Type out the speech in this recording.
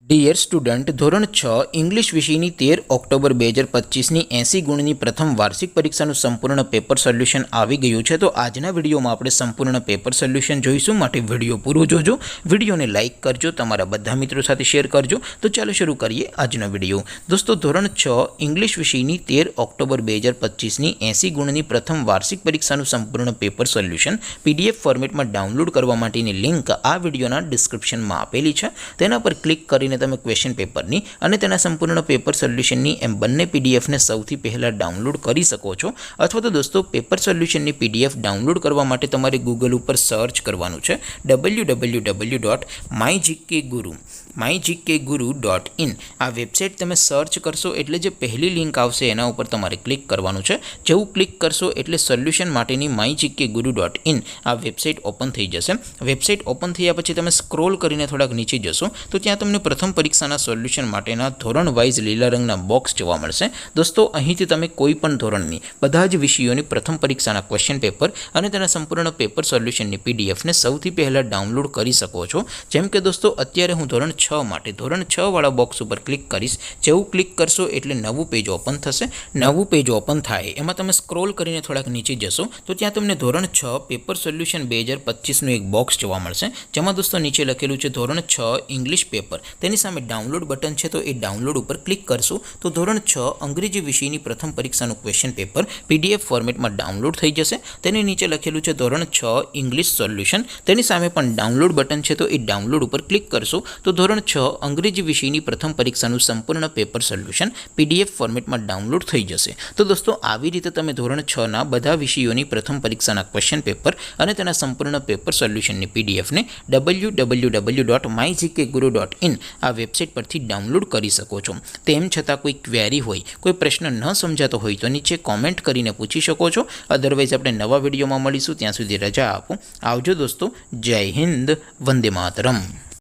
Dear student, ધોરણ 6 English વિષયની 13 October 2025ની 80 ગુણની પ્રથમ વાર્ષિક પરીક્ષાનું સંપૂર્ણ પેપર સોલ્યુશન આવી ગયું છે। તો આજના વિડીયોમાં આપણે સંપૂર્ણ પેપર સોલ્યુશન જોઈશું, માટે વિડીયો પૂરો જોજો। વિડીયોને લાઇક કરજો, તમારા બધા મિત્રો સાથે શેર કરજો। તો ચાલો શરૂ કરીએ આજનો વિડીયો। દોસ્તો, ધોરણ 6 ઇંગ્લિશ વિષયની 13 ઓક્ટોબર 2025ની 80 ગુણની પ્રથમ વાર્ષિક પરીક્ષાનું સંપૂર્ણ પેપર સોલ્યુશન PDF ફોર્મેટમાં ડાઉનલોડ કરવા માટેની લિંક આ વિડીયોના ડિસ્ક્રિપ્શનમાં આપેલી છે। તેના પર ક્લિક કરીને તમે ક્વેશ્ચન પેપરની અને તેના સંપૂર્ણ પેપર સોલ્યુશનની એમ બંને પીડીએફને સૌથી પહેલાં ડાઉનલોડ કરી શકો છો। અથવા તો દોસ્તો, પેપર સોલ્યુશનની પીડીએફ ડાઉનલોડ કરવા માટે તમારે ગૂગલ ઉપર સર્ચ કરવાનું છે www.mygkguru.in। આ વેબસાઇટ તમે સર્ચ કરશો એટલે જે પહેલી લિંક આવશે એના ઉપર તમારે ક્લિક કરવાનું છે। જેવું ક્લિક કરશો એટલે સોલ્યુશન માટેની mygkguru.in આ વેબસાઇટ ઓપન થઈ જશે। વેબસાઇટ ઓપન થયા પછી તમે સ્ક્રોલ કરીને થોડાક નીચે જશો તો ત્યાં તમને પ્રથમ પરીક્ષાના સોલ્યુશન માટેના ધોરણ વાઇઝ લીલા રંગના બોક્સ જોવા મળશે। દોસ્તો, અહીંથી તમે કોઈ પણ ધોરણની બધા જ વિષયોની પ્રથમ પરીક્ષાના ક્વેશ્ચન પેપર અને તેના સંપૂર્ણ પેપર સોલ્યુશનની પીડીએફને સૌથી પહેલાં ડાઉનલોડ કરી શકો છો। જેમ કે દોસ્તો, અત્યારે હું ધોરણ 6 માટે ધોરણ 6 વાળા બોક્સ ઉપર ક્લિક કરીશ। જેવું ક્લિક કરશો એટલે નવું પેજ ઓપન થશે। નવું પેજ ઓપન થાય એમાં તમે સ્ક્રોલ કરીને થોડાક નીચે જશો તો ત્યાં તમને ધોરણ 6 પેપર સોલ્યુશન 2025નું એક બોક્સ જોવા મળશે, જેમાં દોસ્તો નીચે લખેલું છે ધોરણ 6 ઇંગ્લિશ પેપર। તેની સામે ડાઉનલોડ બટન છે, તો એ ડાઉનલોડ ઉપર ક્લિક કરશો તો ધોરણ 6 અંગ્રેજી વિષયની પ્રથમ પરીક્ષાનું ક્વેશ્ચન પેપર PDF ફોર્મેટમાં ડાઉનલોડ થઈ જશે। તેની નીચે લખેલું છે ધોરણ 6 ઇંગ્લિશ સોલ્યુશન। તેની સામે પણ ડાઉનલોડ બટન છે, તો એ ડાઉનલોડ ઉપર ક્લિક કરશો તો ધોરણ 6 અંગ્રેજી વિષયની પ્રથમ પરીક્ષાનું સંપૂર્ણ પેપર સોલ્યુશન PDF ફોર્મેટમાં ડાઉનલોડ થઈ જશે। તો દોસ્તો, આવી રીતે તમે ધોરણ 6ના બધા વિષયોની પ્રથમ પરીક્ષાના ક્વેશ્ચન પેપર અને તેના સંપૂર્ણ પેપર સોલ્યુશનની પીડીએફને www.mygkguru.in આ વેબસાઇટ પરથી ડાઉનલોડ કરી શકો છો। તેમ છતાં કોઈ ક્વેરી હોય, કોઈ પ્રશ્ન ન સમજાતો હોય તો નીચે કોમેન્ટ કરીને પૂછી શકો છો। અધરવાઇઝ આપણે નવા વિડીયોમાં મળીશું, ત્યાં સુધી રજા આપો। આવજો દોસ્તો, જય હિન્દ, વંદે માતરમ।